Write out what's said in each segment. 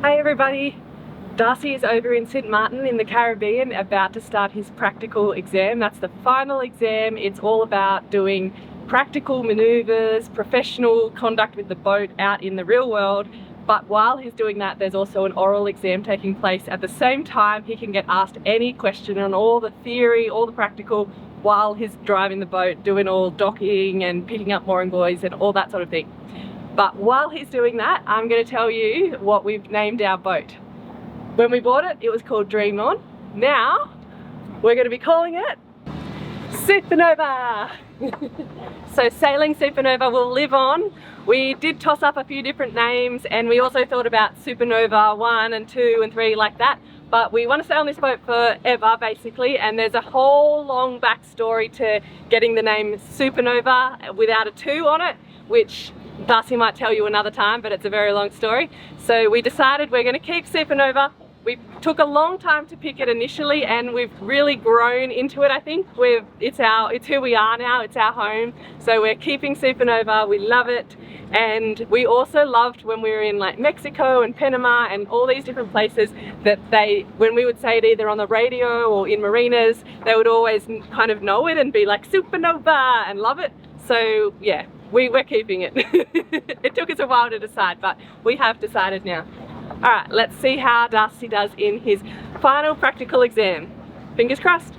Hey everybody, Darcy is over in St Martin in the Caribbean about to start his practical exam. That's the final exam. It's all about doing practical manoeuvres, professional conduct with the boat out in the real world. But while he's doing that, there's also an oral exam taking place. At the same time, he can get asked any question on all the theory, all the practical, while he's driving the boat, doing all docking and picking up mooring buoys and all that sort of thing. But while he's doing that, I'm going to tell you what we've named our boat. When we bought it, it was called Dream On. Now, we're going to be calling it Supernova. So Sailing Supernova will live on. We did toss up a few different names, and we also thought about Supernova 1 and 2 and 3 like that. But we want to sail on this boat forever, basically, and there's a whole long backstory to getting the name Supernova without a 2 on it, which Darcy might tell you another time, but it's a very long story. So we decided we're going to keep Supernova. We took a long time to pick it initially, and we've really grown into it. I think it's who we are now. It's our home. So we're keeping Supernova. We love it, and we also loved when we were in like Mexico and Panama and all these different places that when we would say it either on the radio or in marinas, they would always kind of know it and be like Supernova and love it. So yeah. We're keeping it. It took us a while to decide, but we have decided now. All right, let's see how Darcy does in his final practical exam. Fingers crossed.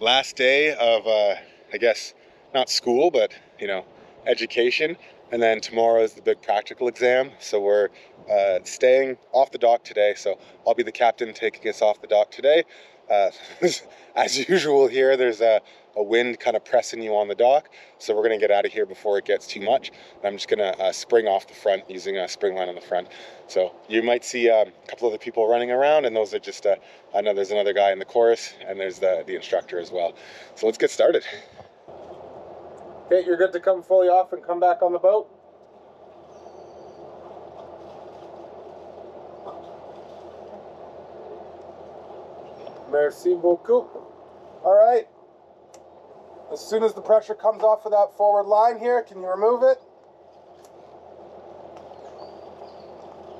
Last day of, I guess, not school, but, education. And then tomorrow is the big practical exam. So we're staying off the dock today. So I'll be the captain taking us off the dock today. As usual here, there's a wind kind of pressing you on the dock, so we're going to get out of here before it gets too much. And I'm just going to spring off the front using a spring line on the front. So you might see a couple other people running around, and those are just I know there's another guy in the chorus, and there's the instructor as well. So let's get started. Okay, you're good to come fully off and come back on the boat. Merci beaucoup. All right. As soon as the pressure comes off of that forward line here, can you remove it?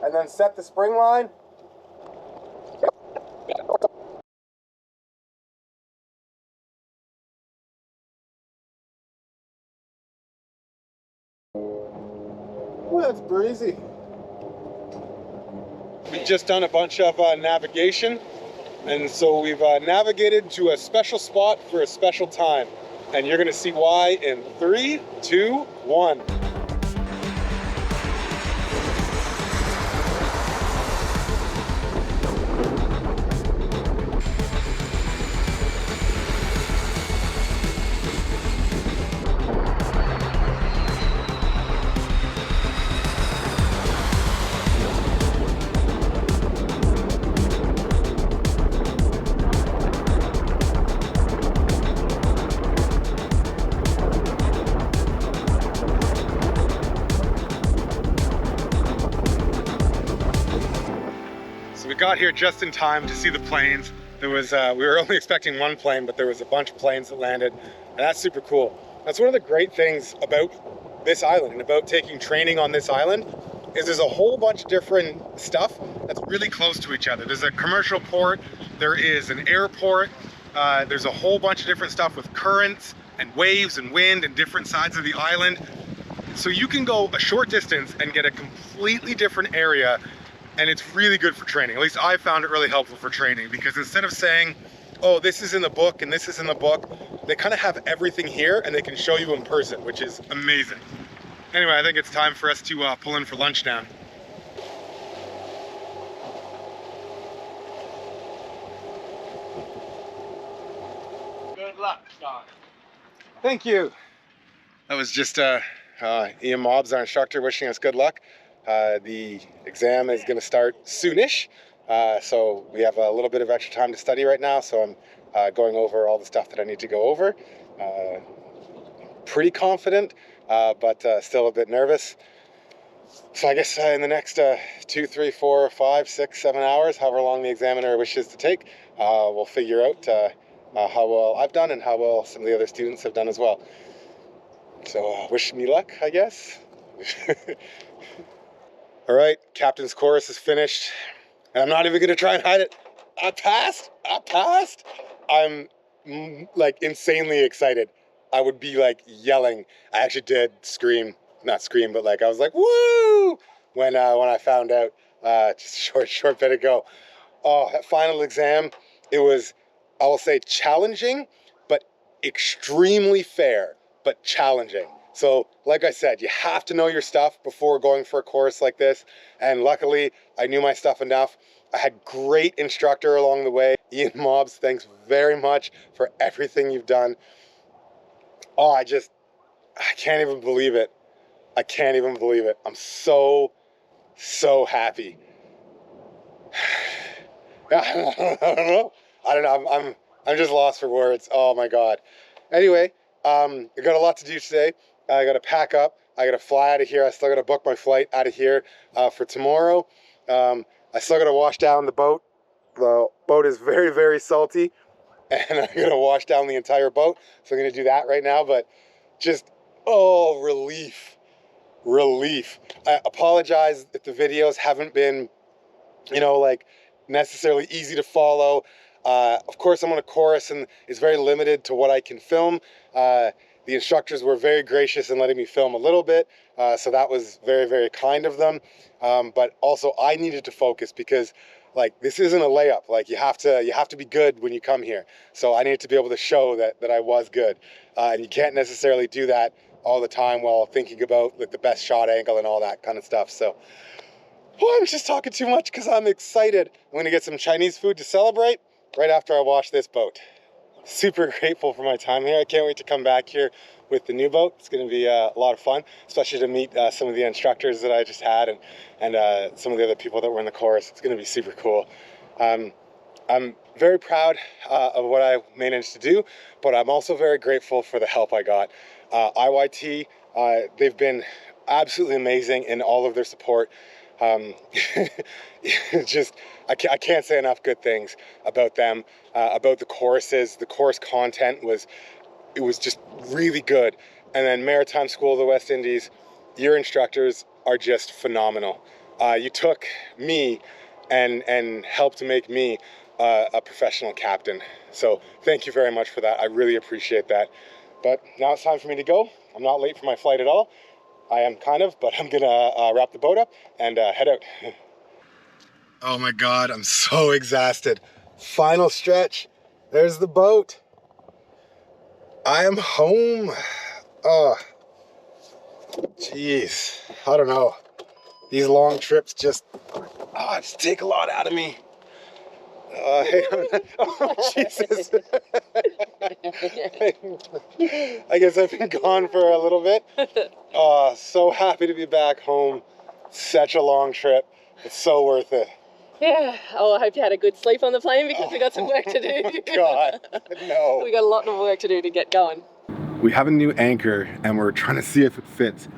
And then set the spring line. Ooh, that's breezy. We've just done a bunch of navigation. And so we've navigated to a special spot for a special time. And you're going to see why in 3, 2, 1. We got here just in time to see the planes. There was we were only expecting one plane, but there was a bunch of planes that landed, and that's super cool. That's one of the great things about this island and about taking training on this island is there's a whole bunch of different stuff that's really close to each other. There's a commercial port, there is an airport, there's a whole bunch of different stuff with currents and waves and wind and different sides of the island. So you can go a short distance and get a completely different area. And it's really good for training. At least I found it really helpful for training, because instead of saying, oh, this is in the book and this is in the book, they kind of have everything here and they can show you in person, which is amazing. Anyway, I think it's time for us to pull in for lunch now. Good luck, Don. Thank you. That was just Ian Mobbs, our instructor, wishing us good luck. The exam is going to start soonish, so we have a little bit of extra time to study right now, so I'm going over all the stuff that I need to go over. Pretty confident, but still a bit nervous. So I guess in the next 2, 3, 4, 5, 6, 7 hours, however long the examiner wishes to take, we'll figure out how well I've done and how well some of the other students have done as well. So wish me luck, I guess. All right, captain's chorus is finished. And I'm not even gonna try and hide it. I passed. I'm like insanely excited. I would be like yelling. I actually did scream, not scream, but like I was like, woo! When I found out just a short bit ago. Oh, that final exam, it was, I will say, challenging, but extremely fair, but challenging. So, like I said, you have to know your stuff before going for a course like this. And luckily, I knew my stuff enough. I had great instructor along the way. Ian Mobbs, thanks very much for everything you've done. Oh, I can't even believe it. I can't even believe it. I'm so happy. I don't know. I'm just lost for words. Oh my God. Anyway, I got a lot to do today. I got to pack up. I got to fly out of here. I still got to book my flight out of here for tomorrow. I still got to wash down the boat. The boat is very, very salty, and I'm going to wash down the entire boat. So I'm going to do that right now. But just, oh, relief. I apologize if the videos haven't been, you know, like necessarily easy to follow. Of course, I'm on a course and it's very limited to what I can film. The instructors were very gracious in letting me film a little bit, so that was very, very kind of them. But also, I needed to focus because, like, this isn't a layup. Like, you have to be good when you come here. So I needed to be able to show that I was good, and you can't necessarily do that all the time while thinking about like the best shot angle and all that kind of stuff. So. Oh, I'm just talking too much because I'm excited. I'm going to get some Chinese food to celebrate right after I wash this boat. Super grateful for my time here. I can't wait to come back here with the new boat. It's going to be a lot of fun, especially to meet some of the instructors that I just had and some of the other people that were in the course. It's going to be super cool. I'm very proud of what I managed to do, but I'm also very grateful for the help I got. IYT, they've been absolutely amazing in all of their support. Just I can't say enough good things about them, about the courses. The course content was just really good. And then Maritime School of the West Indies, your instructors are just phenomenal. You took me and helped to make me a professional captain. So thank you very much for that. I really appreciate that. But now it's time for me to go. I'm not late for my flight at all. I am kind of, but I'm gonna wrap the boat up and head out. Oh my God, I'm so exhausted. Final stretch. There's the boat. I am home. Oh, jeez. I don't know. These long trips just take a lot out of me. Hey, oh, Jesus. I guess I've been gone for a little bit. Oh, so happy to be back home. Such a long trip. It's so worth it. Yeah. Oh, I hope you had a good sleep on the plane because we got some work to do. God, no. We got a lot of work to do to get going. We have a new anchor and we're trying to see if it fits.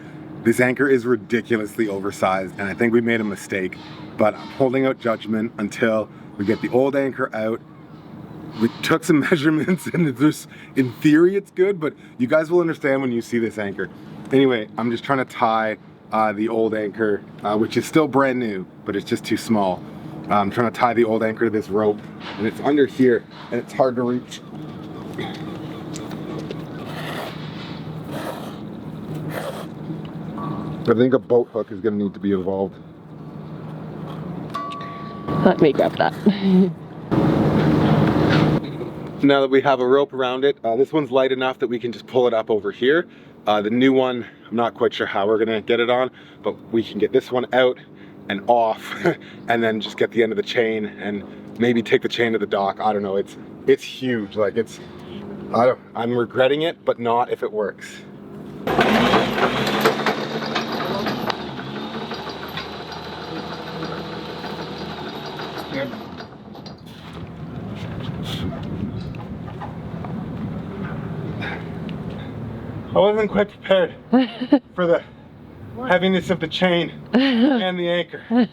This anchor is ridiculously oversized and I think we made a mistake, but I'm holding out judgment until we get the old anchor out. We took some measurements and in theory it's good, but you guys will understand when you see this anchor. Anyway, I'm just trying to tie the old anchor, which is still brand new, but it's just too small. I'm trying to tie the old anchor to this rope and it's under here and it's hard to reach. I think a boat hook is going to need to be involved. Let me grab that. Now that we have a rope around it, this one's light enough that we can just pull it up over here. The new one, I'm not quite sure how we're going to get it on, but we can get this one out and off and then just get the end of the chain and maybe take the chain to the dock. I don't know. It's huge. Like I'm regretting it, but not if it works. I wasn't quite prepared for the heaviness of the chain and the anchor.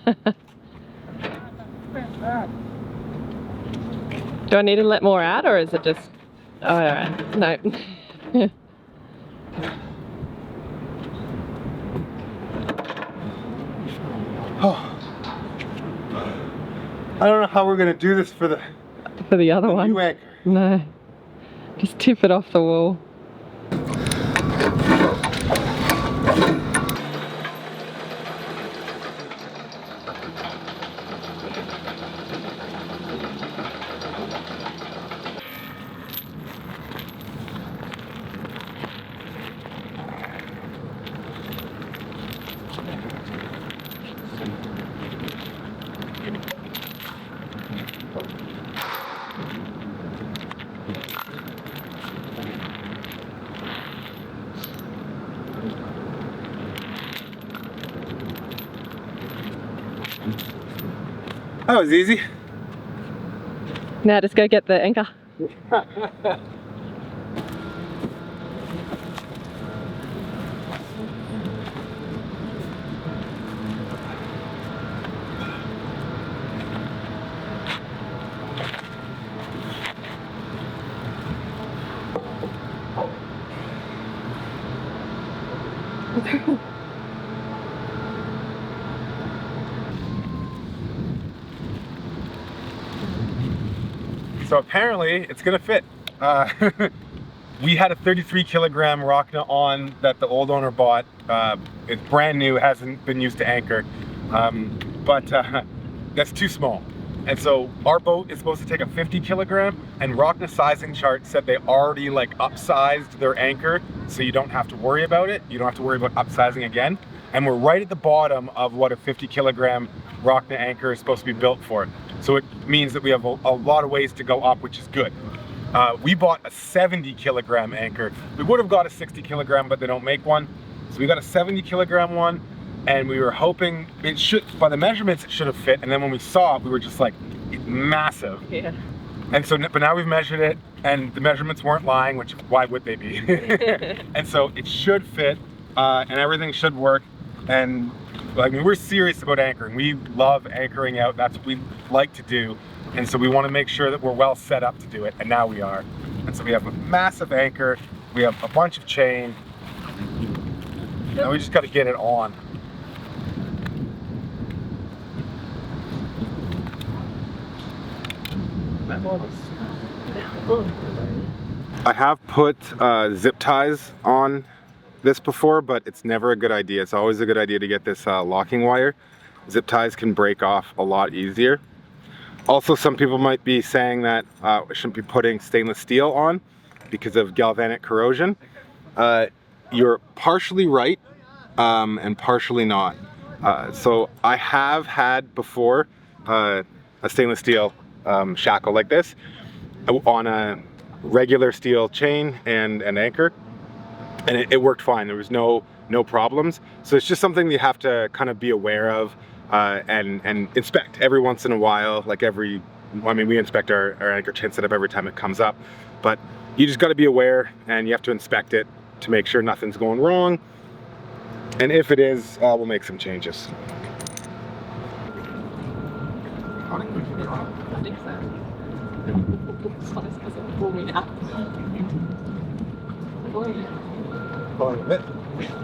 Do I need to let more out or is it just... Oh, all right. No. Oh. I don't know how we're gonna do this for the other one. new anchor. No, just tip it off the wall. That was easy. Now just go get the anchor. So apparently it's gonna fit. We had a 33 kilogram Rockna on that the old owner bought. It's brand new, hasn't been used to anchor, but that's too small. And so our boat is supposed to take a 50 kilogram, and Rockna sizing chart said they already like upsized their anchor, so you don't have to worry about it. You don't have to worry about upsizing again. And we're right at the bottom of what a 50 kilogram Rockna anchor is supposed to be built for. So it means that we have a lot of ways to go up, which is good. We bought a 70 kilogram anchor. We would have got a 60 kilogram, but they don't make one. So we got a 70 kilogram one, and we were hoping it should, by the measurements, it should have fit. And then when we saw it, we were just like, it's massive. Yeah. And so, but now we've measured it, and the measurements weren't lying, which why would they be? And so it should fit, and everything should work. And I mean, we're serious about anchoring. We love anchoring out. That's what we like to do. And so we want to make sure that we're well set up to do it, and now we are. And so we have a massive anchor, we have a bunch of chain, and we just got to get it on. I have put zip ties on this before, but it's never a good idea. It's always a good idea to get this locking wire. Zip ties can break off a lot easier. Also, some people might be saying that we shouldn't be putting stainless steel on because of galvanic corrosion. You're partially right and partially not. So I have had before a stainless steel shackle like this on a regular steel chain and an anchor, and it worked fine. There was no problems. So it's just something you have to kind of be aware of and inspect every once in a while. Like I mean, we inspect our anchor chain setup every time it comes up, but you just got to be aware, and you have to inspect it to make sure nothing's going wrong. And if it is, we'll make some changes. I think so. Pulling a bit.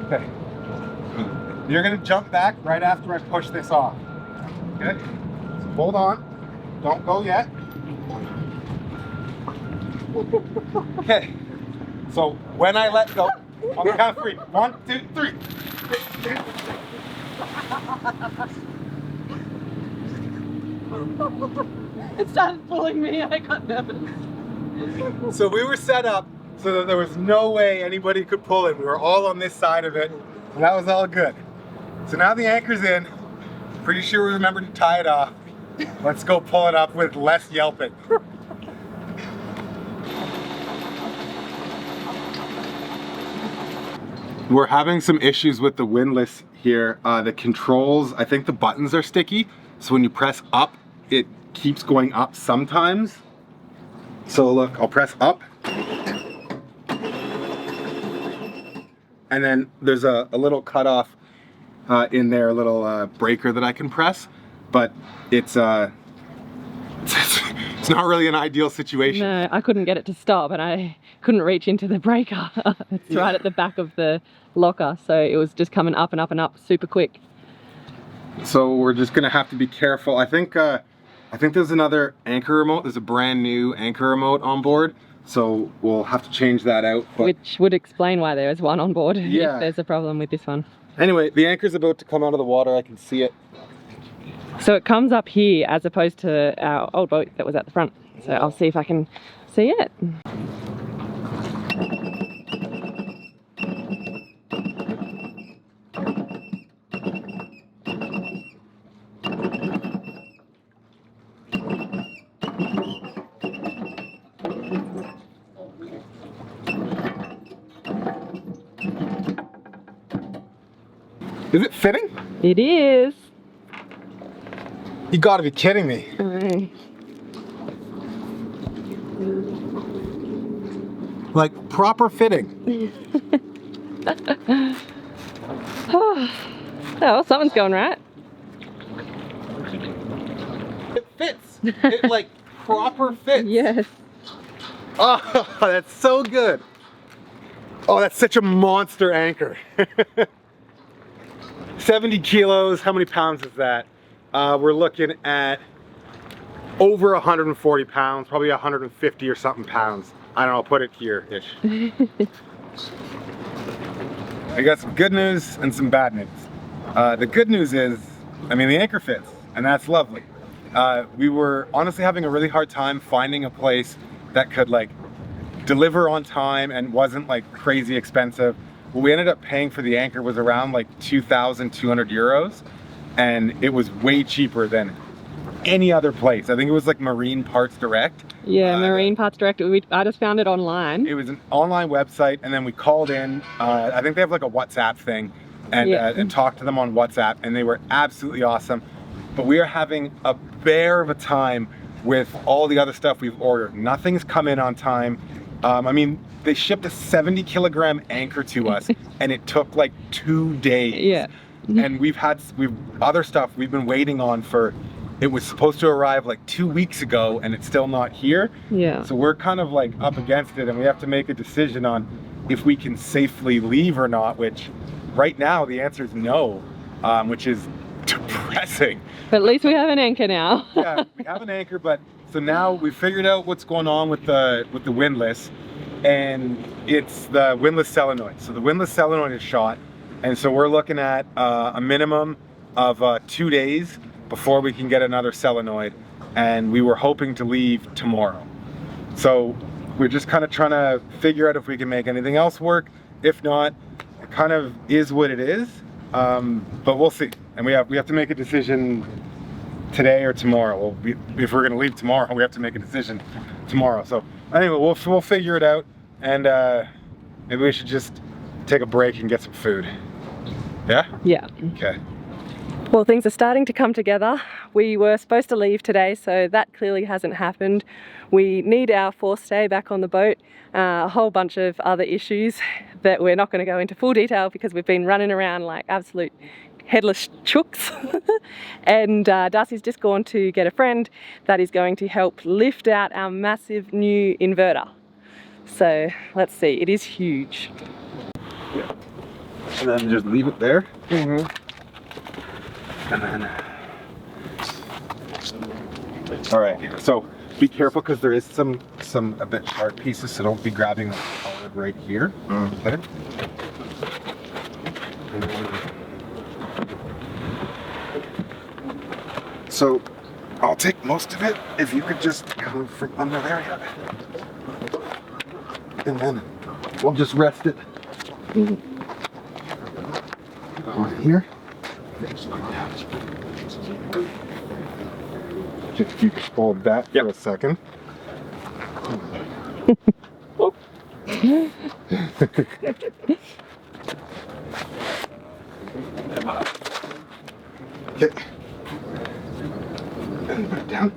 Okay. You're gonna jump back right after I push this off. Okay? So hold on. Don't go yet. Okay. So when I let go, on the count of 3. 1, 2, 3. It started pulling me, I got nervous. So we were set up so that there was no way anybody could pull it. We were all on this side of it, and that was all good. So now the anchor's in. Pretty sure we remembered to tie it off. Let's go pull it up with less yelping. We're having some issues with the windlass here. The controls, I think the buttons are sticky. So when you press up, it keeps going up sometimes. So look, I'll press up. And then there's a little cutoff in there, a little breaker that I can press. But it's not really an ideal situation. No, I couldn't get it to stop, and I couldn't reach into the breaker. It's right at the back of the locker, so it was just coming up and up and up super quick. So we're just gonna have to be careful. I think there's another anchor remote. There's a brand new anchor remote on board. So we'll have to change that out. But which would explain why there is one on board yeah. if there's a problem with this one. Anyway, the anchor's about to come out of the water. I can see it. So it comes up here as opposed to our old boat that was at the front. So I'll see if I can see it. Is it fitting? It is. You gotta be kidding me. Like proper fitting. Oh, something's going right. It fits. It like proper fits. Yes. Oh, that's so good. Oh, that's such a monster anchor. 70 kilos, how many pounds is that? We're looking at over 140 pounds, probably 150 or something pounds. I don't know, I'll put it here-ish. I got some good news and some bad news. The good news is, I mean, the anchor fits, and that's lovely. We were honestly having a really hard time finding a place that could like deliver on time and wasn't like crazy expensive. What we ended up paying for the anchor was around like 2,200 euros, and it was way cheaper than any other place. I think it was like Marine Parts Direct. Yeah, Marine Parts Direct. I just found it online. It was an online website, and then we called in. I think they have like a WhatsApp thing, and talked to them on WhatsApp, and they were absolutely awesome. But we are having a bear of a time with all the other stuff we've ordered. Nothing's come in on time. I mean, they shipped a 70 kilogram anchor to us, and it took like 2 days. Yeah. And we've other stuff we've been waiting on for. It was supposed to arrive like 2 weeks ago, and it's still not here. Yeah. So we're kind of like up against it, and we have to make a decision on if we can safely leave or not. Which, right now, the answer is no, which is depressing. But at least we have an anchor now. Yeah, we have an anchor, but so now we figured out what's going on with the windlass, and it's the windlass solenoid. So the windlass solenoid is shot, and so we're looking at a minimum of 2 days before we can get another solenoid, and we were hoping to leave tomorrow. So we're just kind of trying to figure out if we can make anything else work. If not, it kind of is what it is, but we'll see. And we have to make a decision today or tomorrow. If we're gonna leave tomorrow, we have to make a decision tomorrow. So anyway, we'll figure it out, and maybe we should just take a break and get some food. Yeah? Yeah. Okay. Well, things are starting to come together. We were supposed to leave today, so that clearly hasn't happened. We need our forestay back on the boat, a whole bunch of other issues that we're not going to go into full detail because we've been running around like absolute headless chooks. And Darcy's just gone to get a friend that is going to help lift out our massive new inverter. So let's see, it is huge. Yeah. And then just leave it there. Mm-hmm. And then, all right, so be careful because there is some a bit sharp pieces, so don't be grabbing the solid right here. Okay. So I'll take most of it if you could just come from under there, and then we'll just rest it on here. Just if you could hold that for a second. Oh. Okay. And put it down.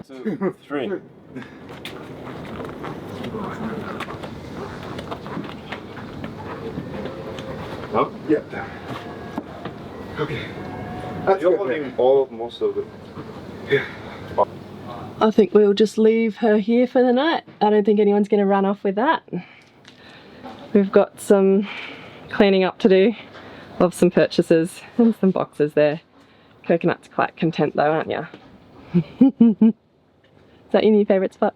So, 3. Oh, yeah. Okay. You're holding most of it. Yeah. I think we'll just leave her here for the night. I don't think anyone's going to run off with that. We've got some cleaning up to do of some purchases and some boxes there. Coconut's quite content though, aren't you? Is that your new favourite spot?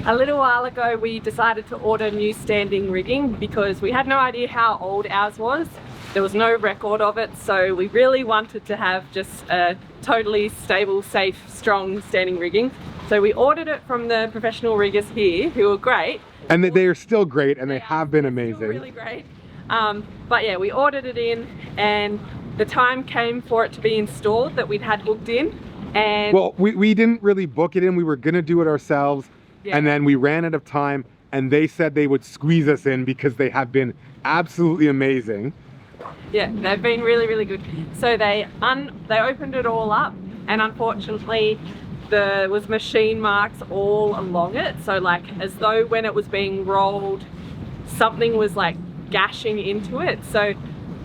A little while ago we decided to order new standing rigging because we had no idea how old ours was. There was no record of it, so we really wanted to have just a totally stable, safe, strong standing rigging. So we ordered it from the professional riggers here, who were great. And they are still great, and they have been amazing. Still really great. But yeah, we ordered it in, and the time came for it to be installed that we'd had booked in. And well, we didn't really book it in. We were gonna do it ourselves, and then we ran out of time, and they said they would squeeze us in because they have been absolutely amazing. Yeah, they've been really, really good. So they opened it all up, and unfortunately there was machine marks all along it. So like as though when it was being rolled, something was like gashing into it. So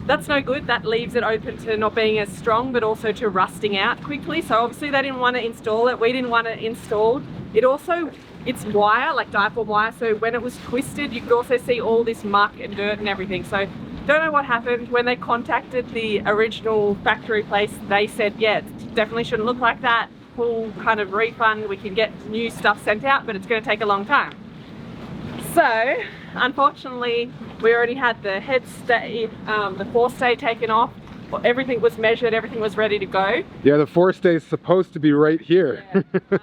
that's no good. That leaves it open to not being as strong, but also to rusting out quickly. So obviously they didn't want to install it. We didn't want it installed. It's wire, like dipole wire. So when it was twisted, you could also see all this muck and dirt and everything. So don't know what happened. When they contacted the original factory place, they said, yeah, it definitely shouldn't look like that. Full kind of refund. We can get new stuff sent out, but it's going to take a long time. So unfortunately, we already had the head stay, the forestay taken off. Everything was measured, everything was ready to go. Yeah, the forestay is supposed to be right here. Yeah.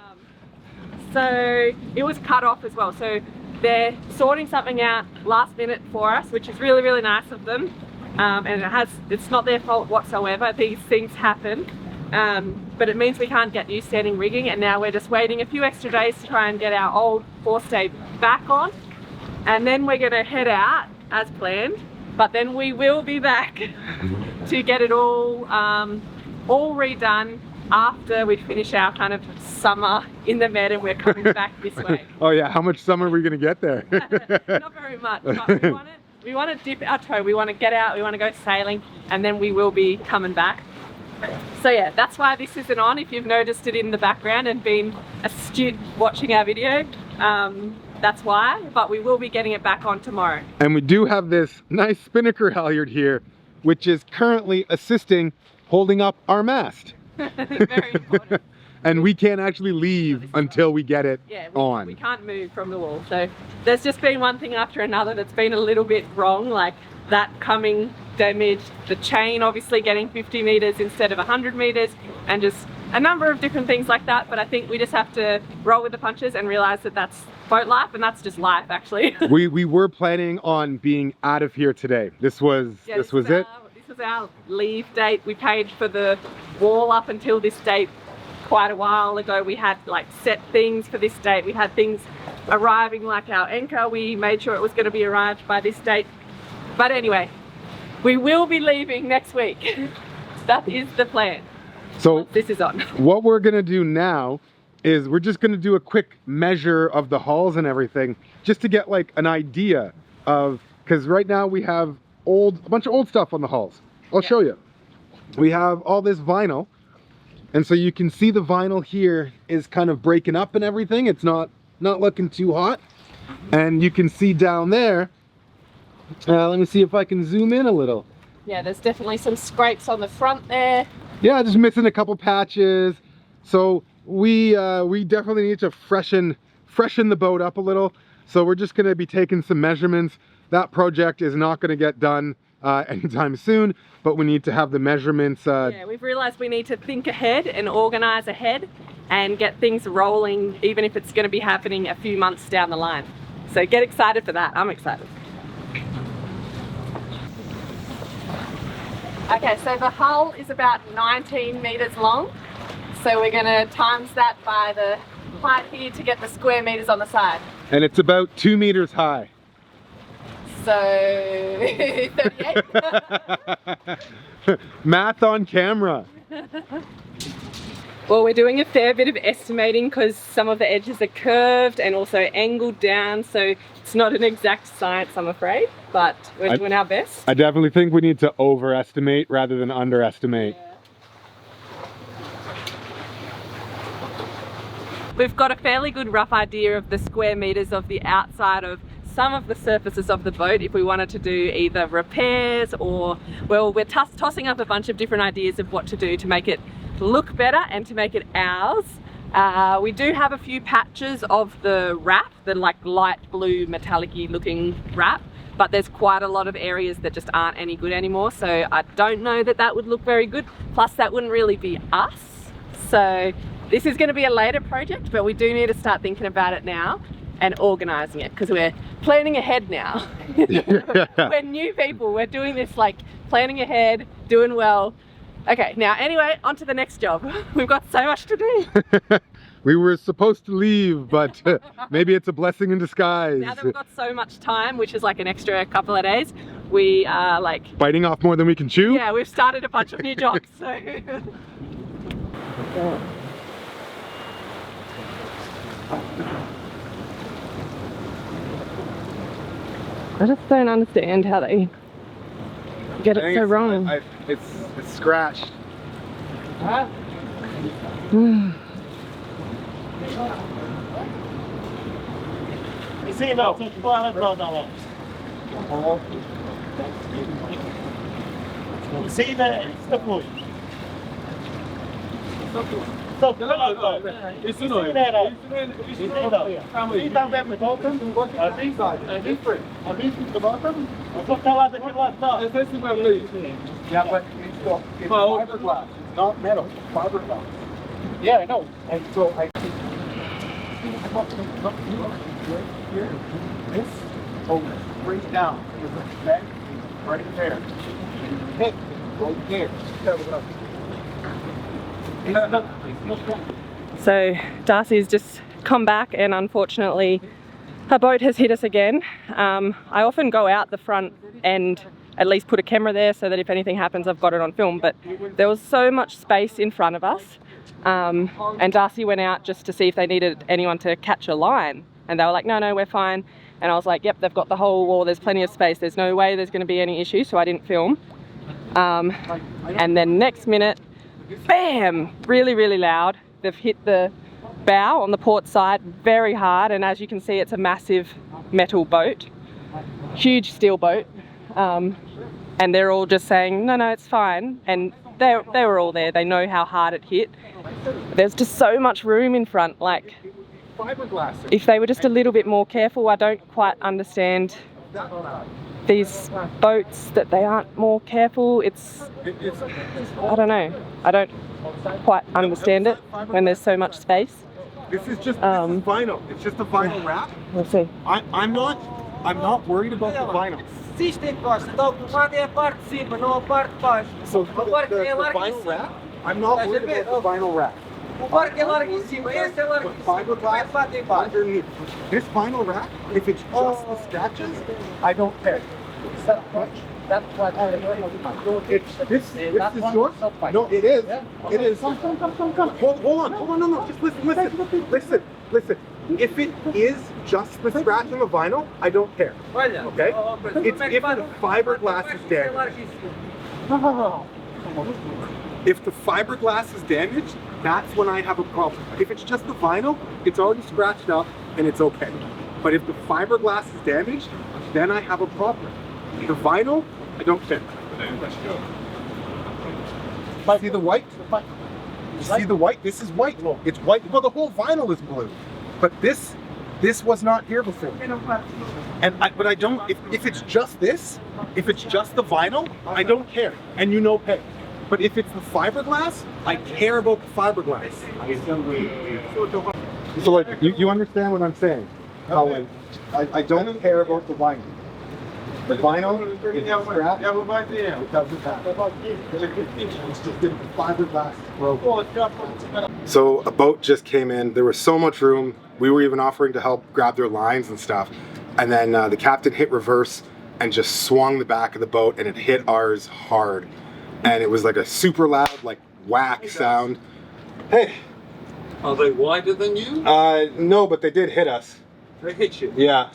So it was cut off as well. So they're sorting something out last minute for us, which is really, really nice of them. And it's not their fault whatsoever. These things happen. But it means we can't get new standing rigging, and now we're just waiting a few extra days to try and get our old forestay back on. And then we're gonna head out as planned, but then we will be back to get it all redone after we finish our kind of summer in the Med, and we're coming back this way. Oh yeah, how much summer are we gonna get there? Not very much, but we want to dip our toe, we want to get out, we want to go sailing, and then we will be coming back. So yeah, that's why this isn't on, if you've noticed it in the background and been astute watching our video. That's why, but we will be getting it back on tomorrow. And we do have this nice spinnaker halyard here, which is currently assisting holding up our mast. Very important. And we can't actually leave until we get it on. We can't move from the wall. So there's just been one thing after another that's been a little bit wrong, like that coming damaged, the chain obviously getting 50 meters instead of 100 meters, and just a number of different things like that. But I think we just have to roll with the punches and realize that that's boat life, and that's just life actually. we were planning on being out of here today. This was our leave date. We paid for the wall up until this date quite a while ago. We had like set things for this date. We had things arriving, like our anchor. We made sure it was going to be arrived by this date. But anyway, we will be leaving next week. That is the plan. So this is on. What we're going to do now is we're just going to do a quick measure of the hulls and everything, just to get like an idea of, because right now we have a bunch of old stuff on the hulls. I'll show you. We have all this vinyl, and so you can see the vinyl here is kind of breaking up and everything. It's not looking too hot. And you can see down there, let me see if I can zoom in a little. Yeah, there's definitely some scrapes on the front there. Yeah, just missing a couple patches. So we definitely need to freshen the boat up a little. So we're just going to be taking some measurements. That project is not going to get done anytime soon, but we need to have the measurements. Yeah, we've realized we need to think ahead and organize ahead and get things rolling, even if it's going to be happening a few months down the line. So get excited for that. I'm excited. Okay, so the hull is about 19 meters long. So we're going to times that by the height here to get the square meters on the side. And it's about 2 meters high. So 38. Math on camera. Well, we're doing a fair bit of estimating because some of the edges are curved and also angled down, so it's not an exact science, I'm afraid, but we're doing our best. I definitely think we need to overestimate rather than underestimate. Yeah. We've got a fairly good rough idea of the square meters of the outside of some of the surfaces of the boat if we wanted to do either repairs or, well, we're tossing up a bunch of different ideas of what to do to make it look better and to make it ours. We do have a few patches of the wrap, the like light blue metallic-y looking wrap, but there's quite a lot of areas that just aren't any good anymore, so I don't know that that would look very good. Plus that wouldn't really be us. So this is going to be a later project, but we do need to start thinking about it now and organising it, because we're planning ahead now. We're new people, we're doing this like planning ahead, doing well. Okay, now anyway, on to the next job. We've got so much to do. We were supposed to leave, but maybe it's a blessing in disguise. Now that we've got so much time, which is like an extra couple of days, we are like... biting off more than we can chew? Yeah, we've started a bunch of new jobs, so... I just don't understand how they get it so wrong. It's scratched. Huh? See, no, it's see that? Stop moving. Stop. Isso não. Isso não. Então vem para bottom. This side. This is the bottom. Só tá lá daquele lado, tá? Yeah, but it's fiberglass. It's not metal. It's fiberglass. Yeah, I know. And so I here, this over straight down. That right there. Hit right there. So Darcy's just come back, and unfortunately her boat has hit us again. I often go out the front and at least put a camera there so that if anything happens I've got it on film, but there was so much space in front of us, and Darcy went out just to see if they needed anyone to catch a line, and they were like, no, we're fine. And I was like, yep, they've got the whole wall, there's plenty of space, there's no way there's going to be any issue, so I didn't film. And then next minute, bam, really loud. They've hit the bow on the port side very hard, and as you can see, it's a massive metal boat, huge steel boat, and they're all just saying no, it's fine, and they were all there, they know how hard it hit. There's just so much room in front, like if they were just a little bit more careful. I don't quite understand these boats, that they aren't more careful. I don't know, I don't quite understand it when there's so much space. This is just vinyl. It's just a vinyl wrap. We'll see. I'm not worried about the vinyl. So the vinyl wrap, I'm not worried about the vinyl wrap. Fiberglass underneath. This vinyl wrap, if it's just the scratches, I don't care. This is yours? No, it is. It is. Come. Hold on. No. Just listen. If it is just the scratch on the vinyl, I don't care. Okay? It's if the fiberglass is damaged. If the fiberglass is damaged, that's when I have a problem. If it's just the vinyl, it's already scratched up and it's okay. But if the fiberglass is damaged, then I have a problem. The vinyl, I don't care. See the white? See the white? This is white. It's white. Well, the whole vinyl is blue. But this was not here before. But I don't, if it's just this, if it's just the vinyl, I don't care. And you know pay. But if it's the fiberglass, I care about the fiberglass. So like, you understand what I'm saying? How I don't care about the vinyl. The vinyl is scrap. It doesn't happen. It's just the fiberglass broken. So a boat just came in. There was so much room. We were even offering to help grab their lines and stuff. And then the captain hit reverse and just swung the back of the boat, and it hit ours hard. And it was like a super loud, like whack sound. Hey. Are they wider than you? No, but they did hit us. They hit you? Yeah.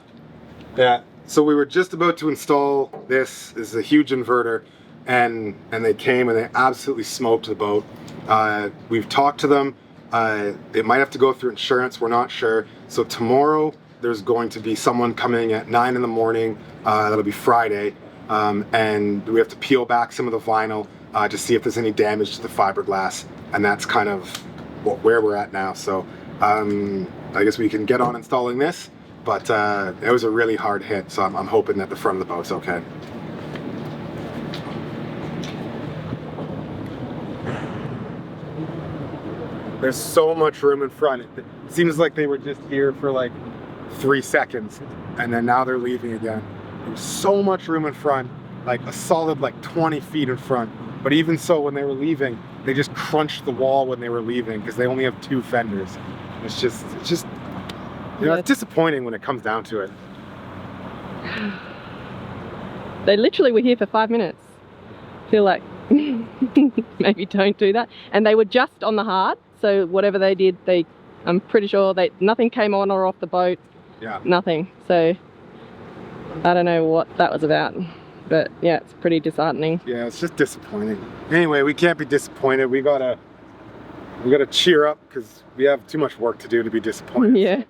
So we were just about to install this. This is a huge inverter, and they came and they absolutely smoked the boat. We've talked to them. It might have to go through insurance. We're not sure. So tomorrow there's going to be someone coming at 9 in the morning. That'll be Friday. And we have to peel back some of the vinyl to see if there's any damage to the fiberglass. And that's kind of where we're at now. So I guess we can get on installing this, but it was a really hard hit. So I'm hoping that the front of the boat's okay. There's so much room in front. It seems like they were just here for like 3 seconds and then now they're leaving again. There's so much room in front, like a solid like 20 feet in front. But even so, when they were leaving, they just crunched the wall when they were leaving because they only have 2 fenders. It's just, you know, it's disappointing when it comes down to it. They literally were here for 5 minutes. I feel like maybe don't do that. And they were just on the hard. So whatever they did, I'm pretty sure nothing came on or off the boat. Yeah. Nothing. So I don't know what that was about, but yeah, it's pretty disheartening. Yeah, it's just disappointing. Anyway, we can't be disappointed. We gotta cheer up because we have too much work to do to be disappointed. Yeah.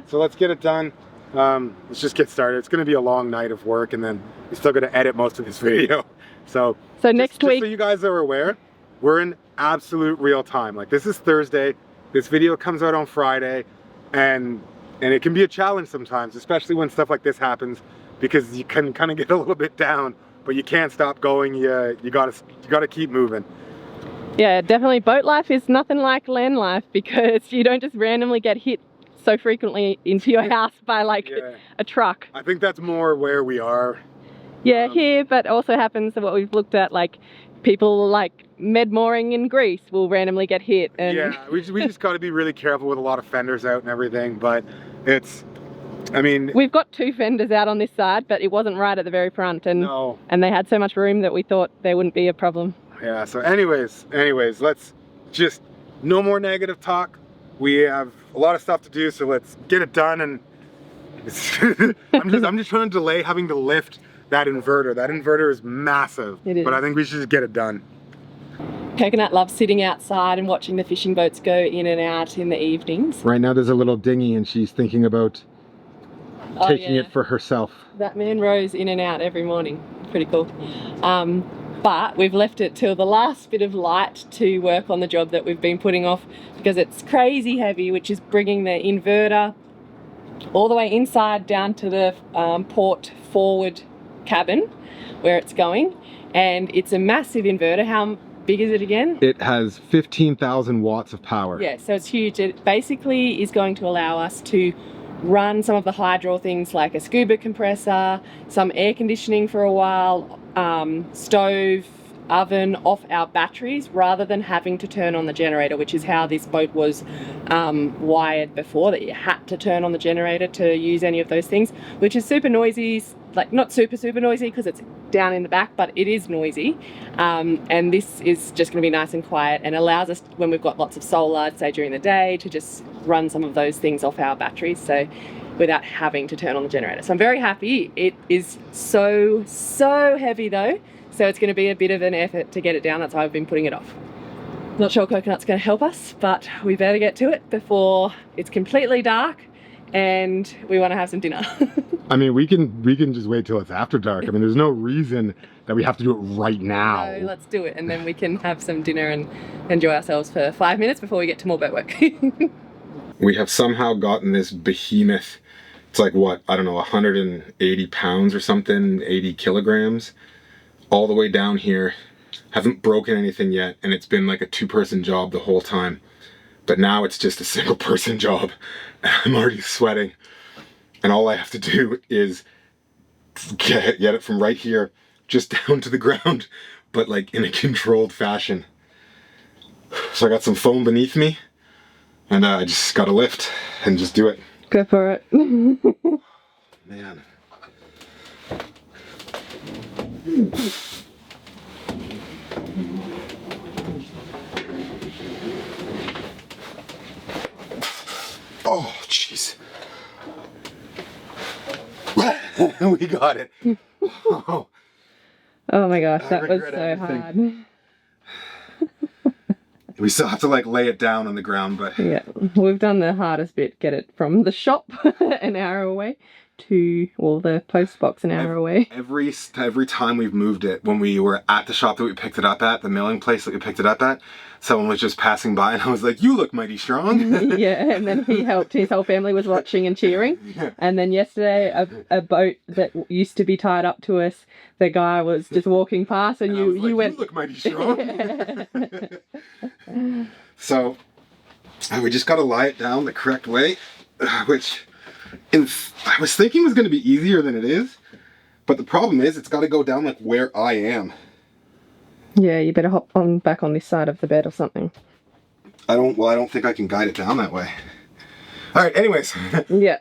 So let's get it done. Let's just get started. It's gonna be a long night of work, and then we still gotta edit most of this video. So next week, just so you guys are aware, we're in absolute real time. Like, this is Thursday. This video comes out on Friday, and it can be a challenge sometimes, especially when stuff like this happens, because you can kind of get a little bit down, but you can't stop going. You gotta keep moving. Yeah, definitely. Boat life is nothing like land life because you don't just randomly get hit so frequently into your house by like a truck. I think that's more where we are. Yeah, here, but also happens what we've looked at, like people like med mooring in Greece will randomly get hit. And yeah, we just got to be really careful with a lot of fenders out and everything, but we've got 2 fenders out on this side, but it wasn't right at the very front, and they had so much room that we thought there wouldn't be a problem. Yeah, so anyways, let's just, no more negative talk. We have a lot of stuff to do, so let's get it done. And I'm just trying to delay having to lift that inverter. That inverter is massive, but I think we should just get it done. Coconut loves sitting outside and watching the fishing boats go in and out in the evenings. Right now there's a little dinghy and she's thinking about taking it for herself. That man rows in and out every morning. Pretty cool. But we've left it till the last bit of light to work on the job that we've been putting off because it's crazy heavy, which is bringing the inverter all the way inside down to the port forward cabin where it's going. And it's a massive inverter. How big is it again? It has 15,000 watts of power. Yeah, so it's huge. It basically is going to allow us to run some of the high draw things like a scuba compressor, some air conditioning for a while, stove, oven off our batteries rather than having to turn on the generator, which is how this boat was wired before, that you had to turn on the generator to use any of those things, which is super noisy. Like, not super noisy because it's down in the back, but it is noisy. And this is just going to be nice and quiet and allows us, when we've got lots of solar, say during the day, to just run some of those things off our batteries, so without having to turn on the generator. So I'm very happy. It is so heavy though, so it's going to be a bit of an effort to get it down. That's why I've been putting it off. Not sure Coconut's going to help us, but we better get to it before it's completely dark and we want to have some dinner. I mean, we can just wait till it's after dark. I mean, there's no reason that we have to do it right now. No, let's do it, and then we can have some dinner and enjoy ourselves for 5 minutes before we get to more boat work. We have somehow gotten this behemoth. It's like, what, I don't know, 180 pounds or something, 80 kilograms, all the way down here. Haven't broken anything yet, and it's been like a 2-person job the whole time. But now it's just a 1-person job. I'm already sweating. And all I have to do is get it from right here just down to the ground, but like in a controlled fashion. So I got some foam beneath me, and I just gotta lift and just do it. Go for it. Man. Oh, jeez. We got it. Oh my gosh, that was so hard. We still have to like lay it down on the ground, but yeah, we've done the hardest bit, get it from the shop an hour away to, well, the post box an hour away. Every time we've moved it, when we were at the shop that we picked it up at, the milling place that we picked it up at, someone was just passing by and I was like, you look mighty strong. Yeah, and then he helped, his whole family was watching and cheering. Yeah. And then yesterday, a boat that used to be tied up to us, the guy was just walking past and you went, you look mighty strong. So we just got to lie it down the correct way, which I was thinking was going to be easier than it is, but the problem is it's got to go down like where I am. Yeah, you better hop on back on this side of the bed or something. I don't think I can guide it down that way. All right, anyways. Yeah.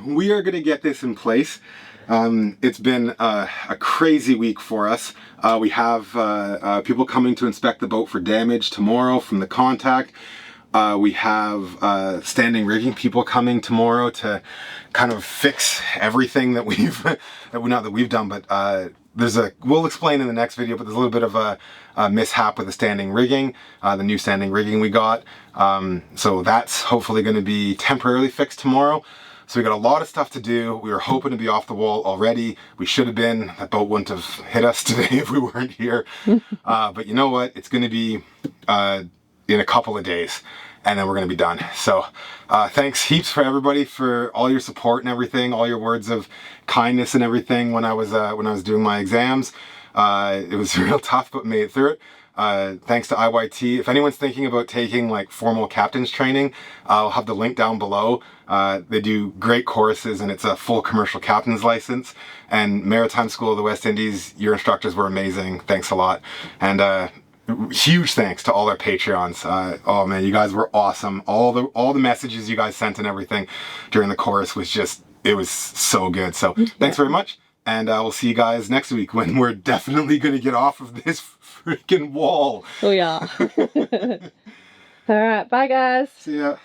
We are going to get this in place. It's been a crazy week for us. We have people coming to inspect the boat for damage tomorrow from the contact. We have standing rigging people coming tomorrow to kind of fix everything that not that we've done, but we'll explain in the next video, but there's a little bit of a mishap with the standing rigging, the new standing rigging we got. So that's hopefully going to be temporarily fixed tomorrow. So we got a lot of stuff to do. We were hoping to be off the wall already. We should have been. That boat wouldn't have hit us today if we weren't here. But you know what? It's going to be in a couple of days, and then we're going to be done. So thanks heaps for everybody for all your support and everything, all your words of kindness and everything when I was doing my exams. It was real tough, but made it through it. Thanks to IYT. If anyone's thinking about taking like formal captain's training, I'll have the link down below. They do great courses and it's a full commercial captain's license. And Maritime School of the West Indies, your instructors were amazing. Thanks a lot. And huge thanks to all our Patreons. Oh man, you guys were awesome. All the messages you guys sent and everything during the course was just, it was so good. So thanks very much. And we'll see you guys next week when we're definitely going to get off of this freaking wall. Oh yeah. All right, bye guys. See ya.